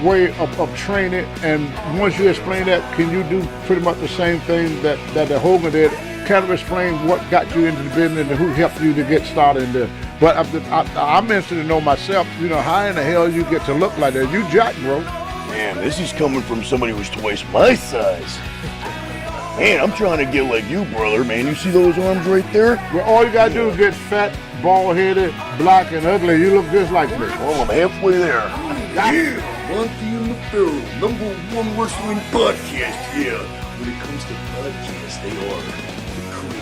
way of training, and once you explain that, can you do pretty much the same thing that the Hogan did? Kind of explain what got you into the business and who helped you to get started in this. But I'm interested to know myself, you know, how in the hell you get to look like that? You jack, bro. Man, this is coming from somebody who's twice my size. Man, I'm trying to get like you, brother, man. You see those arms right there? Well, all you gotta do is get fat, bald-headed, black, and ugly. You look just like me. Well, I'm halfway there. Yeah, Monte Pharaoh, #1 wrestling podcast. Yeah, when it comes to podcasts, they are the cream,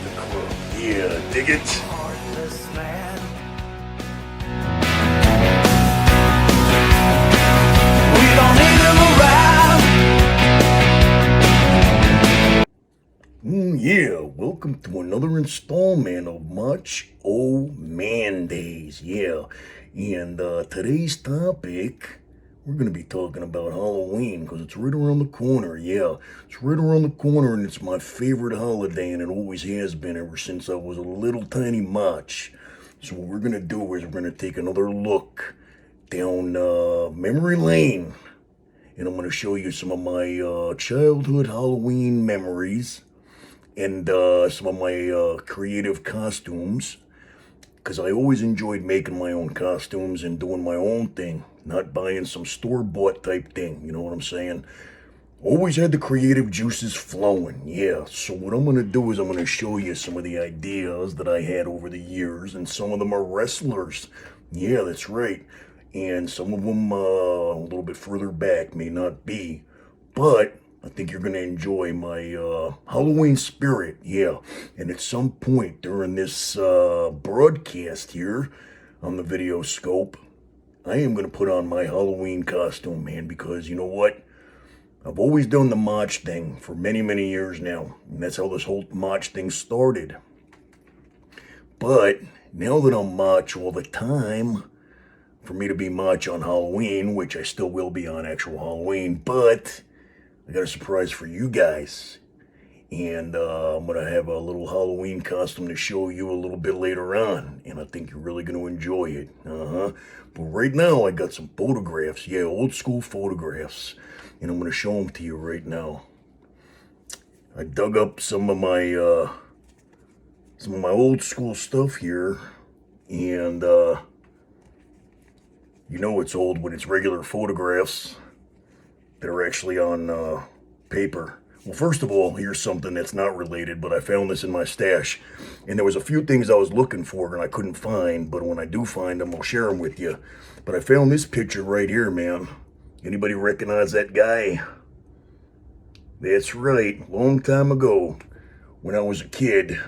the crumb. Yeah, dig it? We don't need him around. Yeah, welcome to another installment of Motch-0-Mandays. Yeah, and today's topic, we're going to be talking about Halloween because it's right around the corner. Yeah, it's right around the corner, and it's my favorite holiday, and it always has been ever since I was a little tiny Motch. So what we're going to do is we're going to take another look down memory lane, and I'm going to show you some of my childhood Halloween memories and some of my creative costumes, because I always enjoyed making my own costumes and doing my own thing, not buying some store-bought type thing, you know what I'm saying? Always had the creative juices flowing, yeah. So what I'm going to do is I'm going to show you some of the ideas that I had over the years, and some of them are wrestlers. Yeah, that's right. And some of them a little bit further back may not be, but I think you're going to enjoy my Halloween spirit, yeah. And at some point during this broadcast here on the video scope, I am going to put on my Halloween costume, man, because you know what? I've always done the Motch thing for many, many years now. And that's how this whole Motch thing started. But now that I'm Motch all the time, for me to be Motch on Halloween, which I still will be on actual Halloween, but I got a surprise for you guys. And I'm going to have a little Halloween costume to show you a little bit later on. And I think you're really going to enjoy it. But right now, I got some photographs. Yeah, old school photographs. And I'm going to show them to you right now. I dug up some of my old school stuff here. And you know it's old when it's regular photographs that are actually on paper. Well, first of all, here's something that's not related, but I found this in my stash. And there was a few things I was looking for and I couldn't find, but when I do find them, I'll share them with you. But I found this picture right here, man. Anybody recognize that guy? That's right, long time ago, when I was a kid,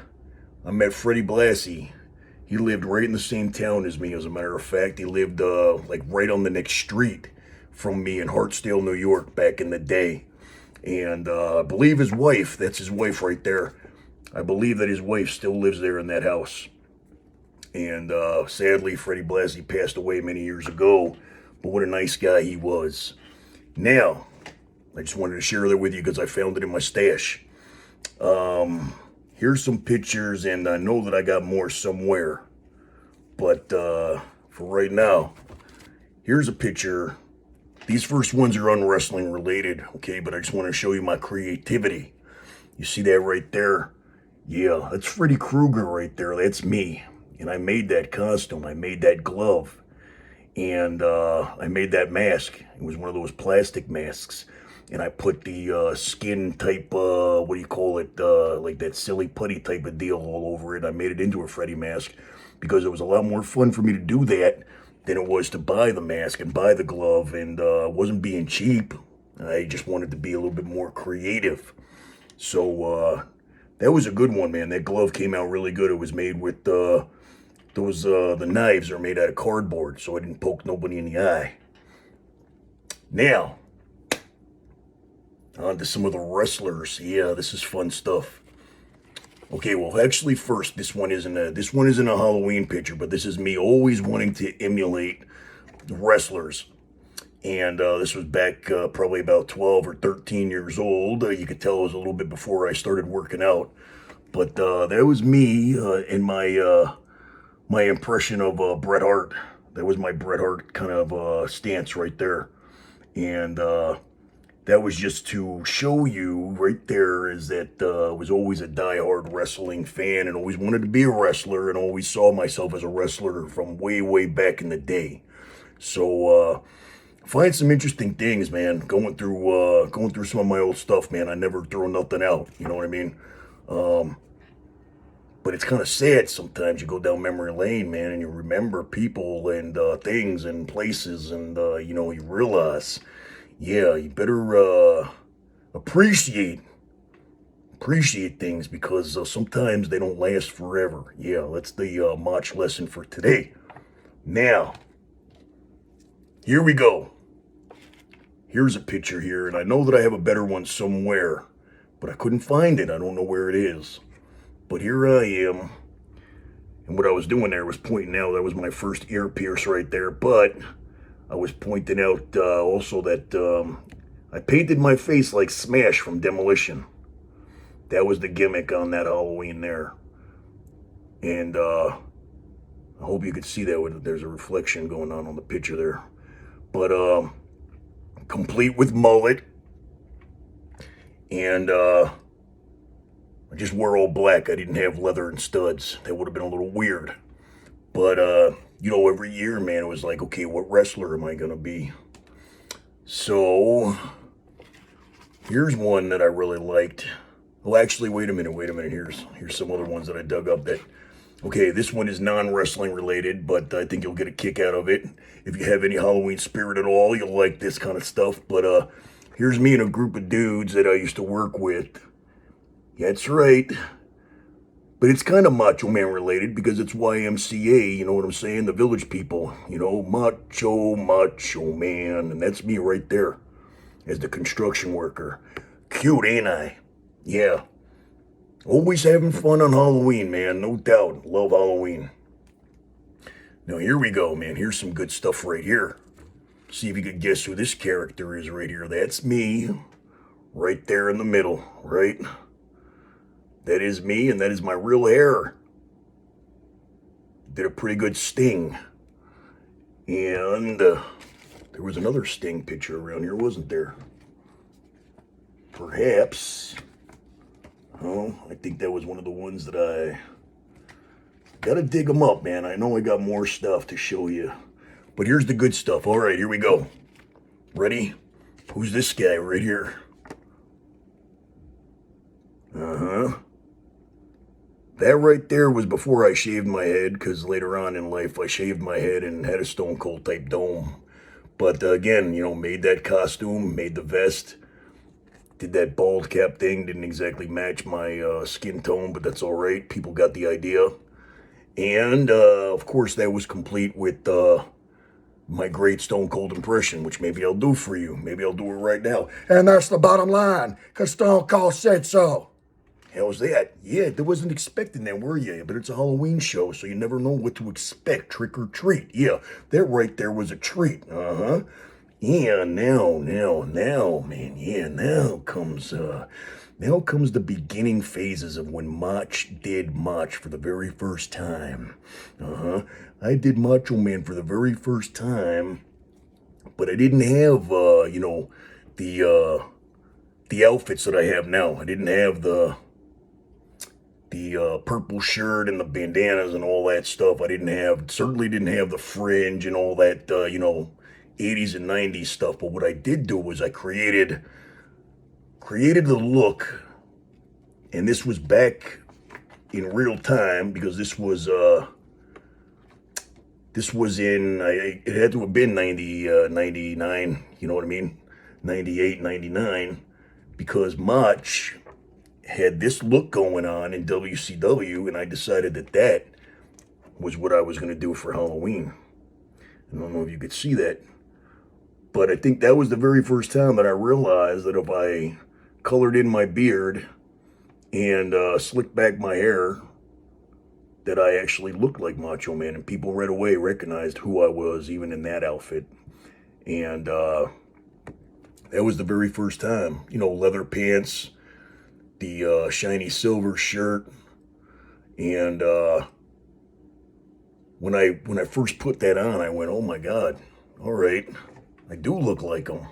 I met Freddie Blassie. He lived right in the same town as me, as a matter of fact. He lived like right on the next street from me in Hartsdale, New York, back in the day. And I believe his wife, that's his wife right there. I believe that his wife still lives there in that house. And sadly, Freddie Blassie passed away many years ago. But what a nice guy he was. Now, I just wanted to share that with you because I found it in my stash. Here's some pictures, and I know that I got more somewhere. But for right now, here's a picture. These first ones are unwrestling related, okay? But I just want to show you my creativity. You see that right there? Yeah, that's Freddy Krueger right there. That's me. And I made that costume. I made that glove. And I made that mask. It was one of those plastic masks. And I put the skin type, what do you call it, like that silly putty type of deal all over it. I made it into a Freddy mask because it was a lot more fun for me to do that than it was to buy the mask and buy the glove. And I wasn't being cheap. I just wanted to be a little bit more creative. So that was a good one, man. That glove came out really good. It was made with the knives are made out of cardboard, so I didn't poke nobody in the eye. Now, on to some of the wrestlers. Yeah, this is fun stuff. Okay, well, actually, first, this one isn't a Halloween picture, but this is me always wanting to emulate the wrestlers. And this was back probably about 12 or 13 years old. You could tell it was a little bit before I started working out. But that was me in my impression of Bret Hart. That was my Bret Hart kind of stance right there. And that was just to show you right there is that I was always a diehard wrestling fan and always wanted to be a wrestler and always saw myself as a wrestler from way, way back in the day. So find some interesting things, man. Going through some of my old stuff, man. I never throw nothing out. You know what I mean? But it's kind of sad sometimes. You go down memory lane, man, and you remember people and things and places, and you realize, yeah, you better appreciate things because sometimes they don't last forever. Yeah, that's the Motch lesson for today. Now, here we go. Here's a picture here, and I know that I have a better one somewhere, but I couldn't find it. I don't know where it is. But here I am, and what I was doing there was pointing out that was my first ear pierce right there, but I was pointing out also that I painted my face like Smash from Demolition. That was the gimmick on that Halloween there. And I hope you could see that. There's a reflection going on the picture there. But complete with mullet. And I just wore all black. I didn't have leather and studs. That would have been a little weird. But, every year, man, it was like, okay, what wrestler am I going to be? So, here's one that I really liked. Well, actually, wait a minute. Here's some other ones that I dug up that, okay, this one is non-wrestling related, but I think you'll get a kick out of it. If you have any Halloween spirit at all, you'll like this kind of stuff. But here's me and a group of dudes that I used to work with. That's right. But it's kind of Macho Man related because it's YMCA, you know what I'm saying? The Village People, Macho Man. And that's me right there as the construction worker. Cute, ain't I? Yeah. Always having fun on Halloween, man. No doubt. Love Halloween. Now, here we go, man. Here's some good stuff right here. See if you could guess who this character is right here. That's me. Right there in the middle, right? That is me, and that is my real hair. Did a pretty good sting. And there was another sting picture around here, wasn't there? Perhaps. Oh, I think that was one of the ones that I... Gotta dig them up, man. I know I got more stuff to show you. But here's the good stuff. All right, here we go. Ready? Who's this guy right here? Uh-huh. That right there was before I shaved my head, because later on in life I shaved my head and had a Stone Cold type dome. But again, made that costume, made the vest, did that bald cap thing, didn't exactly match my skin tone, but that's all right. People got the idea. And, of course, that was complete with my great Stone Cold impression, which maybe I'll do for you. Maybe I'll do it right now. And that's the bottom line, because Stone Cold said so. How's that? Yeah, I wasn't expecting that, were you? But it's a Halloween show, so you never know what to expect. Trick or treat. Yeah, that right there was a treat. Uh-huh. Yeah, now, man. Yeah, now comes the beginning phases of when Motch did Motch for the very first time. Uh-huh. I did Macho Man for the very first time, but I didn't have, the outfits that I have now. I didn't have the purple shirt and the bandanas and all that stuff. Certainly didn't have the fringe and all that, 80s and 90s stuff. But what I did do was I created the look, and this was back in real time because this was it had to have been 99, you know what I mean? 98, 99, because Motch had this look going on in WCW, and I decided that was what I was going to do for Halloween. I don't know if you could see that, but I think that was the very first time that I realized that if I colored in my beard and slicked back my hair, that I actually looked like Macho Man, and people right away recognized who I was, even in that outfit. And that was the very first time. Leather pants, the shiny silver shirt, and when I first put that on, I went, oh my God, all right, I do look like him.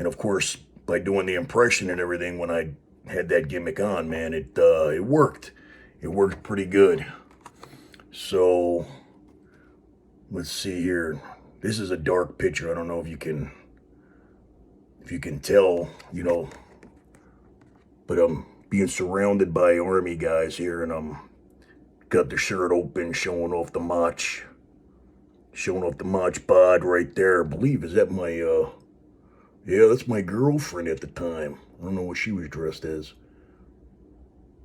And of course, by doing the impression and everything when I had that gimmick on, man, it worked. It worked pretty good. So, let's see here. This is a dark picture. I don't know if you can tell, you know, but I'm being surrounded by army guys here, and I'm got the shirt open, showing off the Motch bod right there. I believe, is that my, yeah, that's my girlfriend at the time. I don't know what she was dressed as,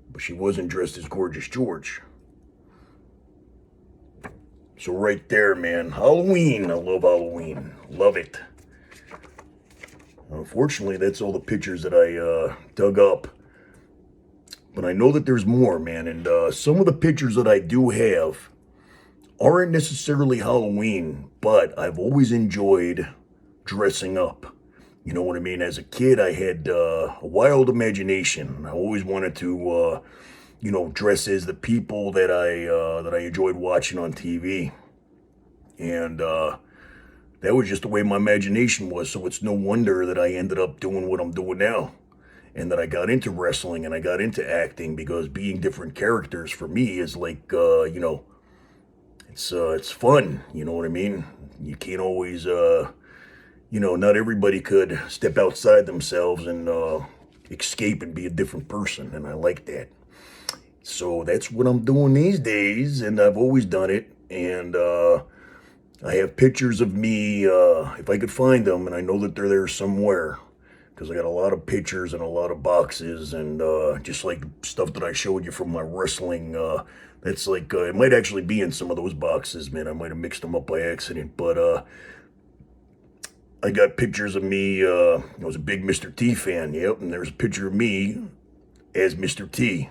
but she wasn't dressed as Gorgeous George. So right there, man, Halloween. I love Halloween. Love it. Unfortunately, that's all the pictures that I dug up. But I know that there's more, man. And some of the pictures that I do have aren't necessarily Halloween, but I've always enjoyed dressing up. You know what I mean? As a kid, I had a wild imagination. I always wanted to, you know, dress as the people that I enjoyed watching on TV. And that was just the way my imagination was. So it's no wonder that I ended up doing what I'm doing now. And that I got into wrestling and I got into acting, because being different characters for me is like, you know, it's fun. You know what I mean? You can't always, you know, not everybody could step outside themselves and escape and be a different person. And I like that. So that's what I'm doing these days. And I've always done it. And I have pictures of me, if I could find them, and I know that they're there somewhere, because I got a lot of pictures and a lot of boxes, and just like stuff that I showed you from my wrestling, that's like, it might actually be in some of those boxes, man. I might have mixed them up by accident, but I got pictures of me. I was a big Mr. T fan, yep, and there's a picture of me as Mr. T,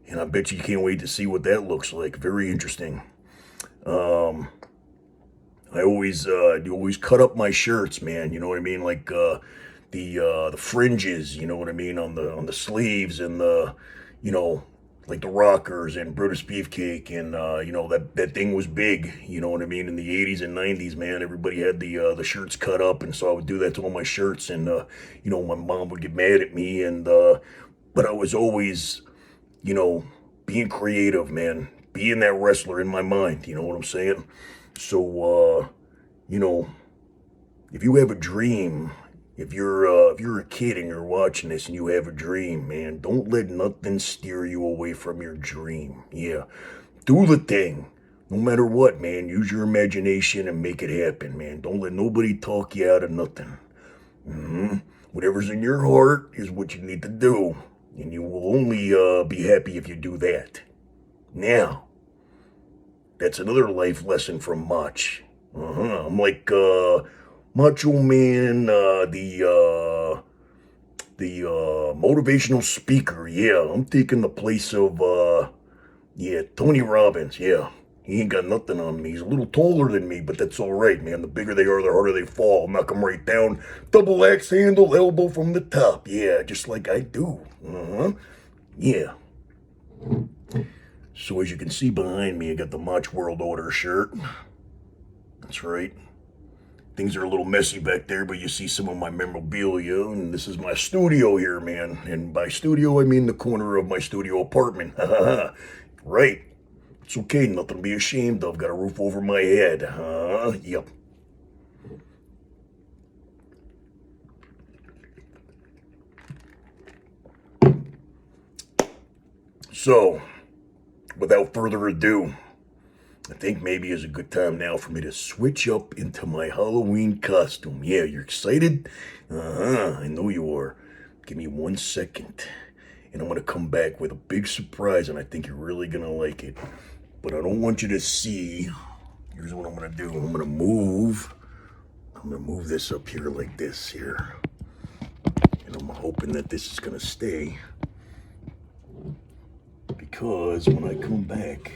and I bet you can't wait to see what that looks like. Very interesting. I always cut up my shirts, man. You know what I mean? Like the fringes, you know what I mean, on the sleeves, and the, you know, like the rockers and Brutus Beefcake, and you know, that thing was big. You know what I mean? In the 80s and 90s, man, everybody had the shirts cut up, and so I would do that to all my shirts, and you know, my mom would get mad at me, and but I was always, you know, being creative, man, being that wrestler in my mind. You know what I'm saying? So you know, if you have a dream, if you're a kid and you're watching this and you have a dream, man, don't let nothing steer you away from your dream. Yeah, do the thing, no matter what, man. Use your imagination and make it happen, man. Don't let nobody talk you out of nothing. Whatever's in your heart is what you need to do, and you will only be happy if you do that. Now, that's another life lesson from Motch. I'm like Macho Man, the motivational speaker. Yeah, I'm taking the place of yeah, Tony Robbins. Yeah, he ain't got nothing on me. He's a little taller than me, but that's all right, man. The bigger they are, the harder they fall. Knock them right down. Double axe handle, elbow from the top. Yeah, just like I do. Yeah. So as you can see behind me, I got the Motch World Order shirt. That's right. Things are a little messy back there, but you see some of my memorabilia, and this is my studio here, man. And by studio, I mean the corner of my studio apartment. Right. It's okay, nothing to be ashamed of. Got a roof over my head. Yep. So, without further ado, I think maybe is a good time now for me to switch up into my Halloween costume. Yeah, you're excited? I know you are. Give me 1 second, and I'm going to come back with a big surprise, and I think you're really going to like it. But I don't want you to see. Here's what I'm going to do. I'm going to move this up here like this here. And I'm hoping that this is going to stay, because when I come back,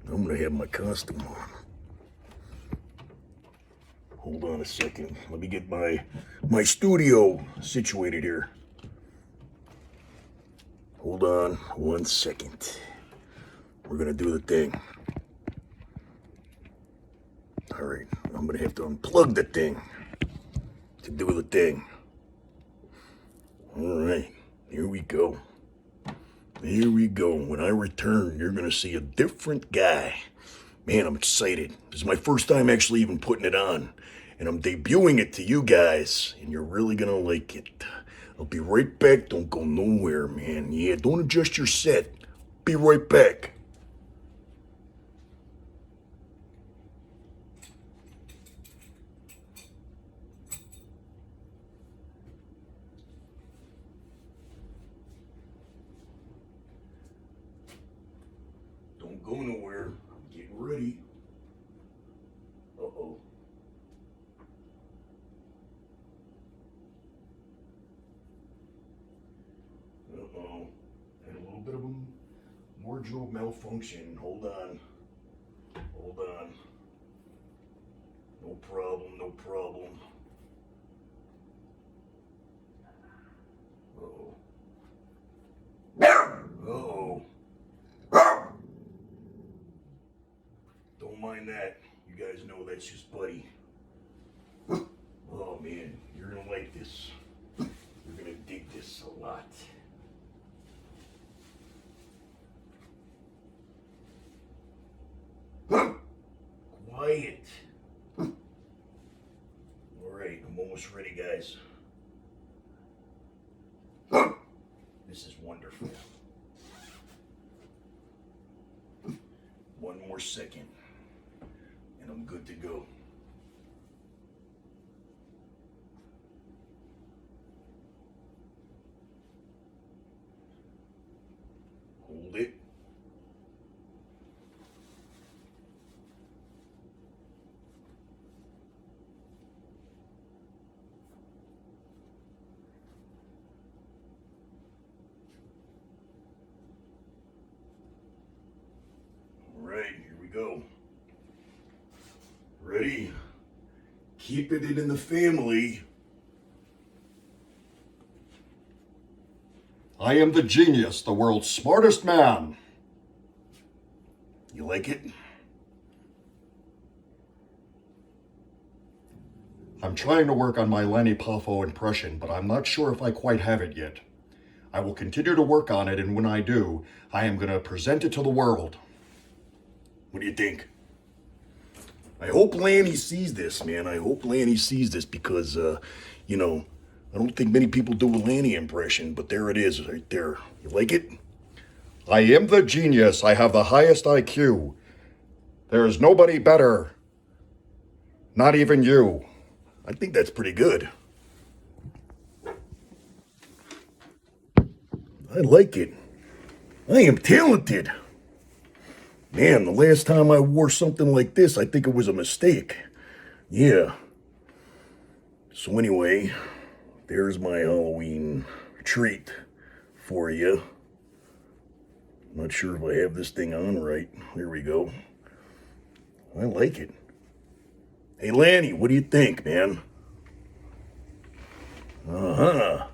I'm going to have my costume on. Hold on a second. Let me get my studio situated here. Hold on 1 second. We're going to do the thing. All right. I'm going to have to unplug the thing. to do the thing. All right, here we go. Here we go. When I return, you're going to see a different guy. Man, I'm excited. This is my first time actually even putting it on. And I'm debuting it to you guys. And you're really going to like it. I'll be right back. Don't go nowhere, man. Yeah, don't adjust your set. Be right back. Don't go nowhere. I'm getting ready. Uh-oh. Uh-oh. Had a little bit of a wardrobe malfunction. Hold on. Hold on. No problem, no problem. Uh-oh. Uh-oh. Don't mind that. You guys know that's just Buddy. Oh man, you're gonna like this. You're gonna dig this a lot. Quiet. Alright, I'm almost ready, guys. This is wonderful. One more second, and I'm good to go. Hold it. All right, here we go. Ready? Keeping it in the family. I am the genius, the world's smartest man. You like it? I'm trying to work on my Lanny Poffo impression, but I'm not sure if I quite have it yet. I will continue to work on it, and when I do, I am going to present it to the world. What do you think? I hope Lanny sees this, man. I hope Lanny sees this because, you know, I don't think many people do a Lanny impression, but there it is right there. You like it? I am the genius. I have the highest IQ. There is nobody better. Not even you. I think that's pretty good. I like it. I am talented. Man, the last time I wore something like this, I think it was a mistake. Yeah. So anyway, there's my Halloween treat for you. Not sure if I have this thing on right. There we go. I like it. Hey, Lanny, what do you think, man? Uh-huh.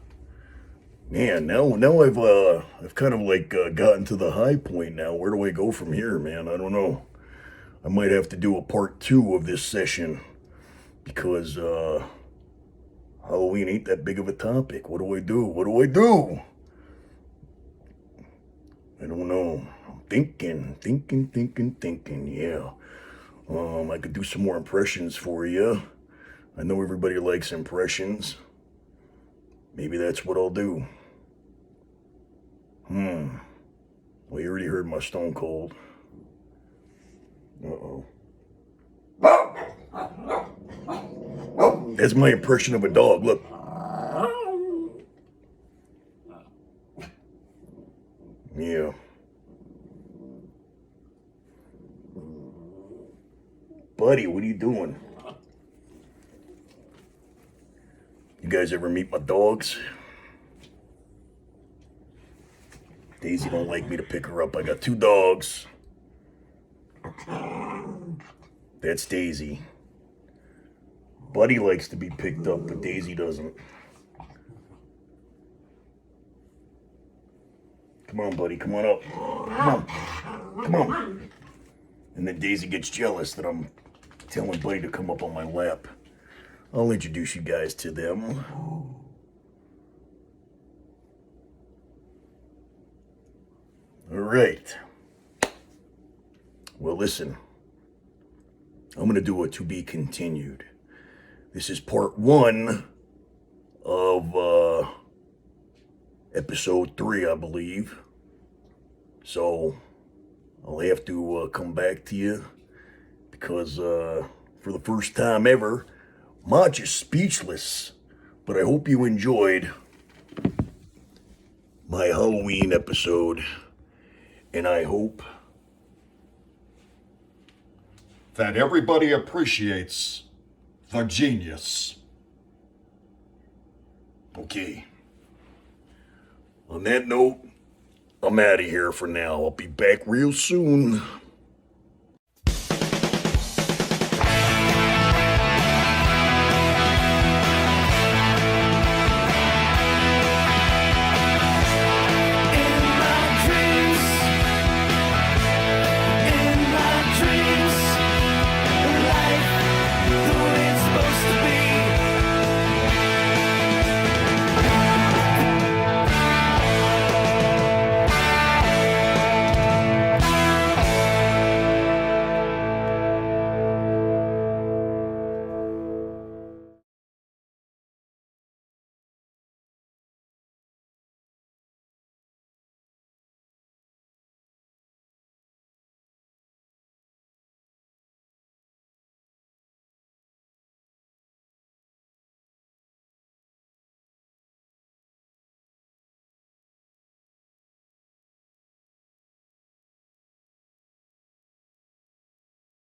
Man, now I've kind of like gotten to the high point now. Where do I go from here, man? I don't know. I might have to do a part 2 of this session because Halloween ain't that big of a topic. What do I do? What do I do? I don't know. I'm thinking. Yeah. I could do some more impressions for you. I know everybody likes impressions. Maybe that's what I'll do. Well, you already heard my Stone Cold. Uh-oh. That's my impression of a dog. Look. Yeah. Buddy, what are you doing? You guys ever meet my dogs? Daisy don't like me to pick her up. I got 2 dogs. That's Daisy. Buddy likes to be picked up, but Daisy doesn't. Come on, buddy. Come on up. Come on. Come on. And then Daisy gets jealous that I'm telling Buddy to come up on my lap. I'll introduce you guys to them. All right. Well, listen. I'm going to do a to be continued. This is part 1 of episode 3, I believe. So I'll have to come back to you because for the first time ever, Motch is speechless. But I hope you enjoyed my Halloween episode, and I hope that everybody appreciates the genius. Okay. On that note, I'm out of here for now. I'll be back real soon.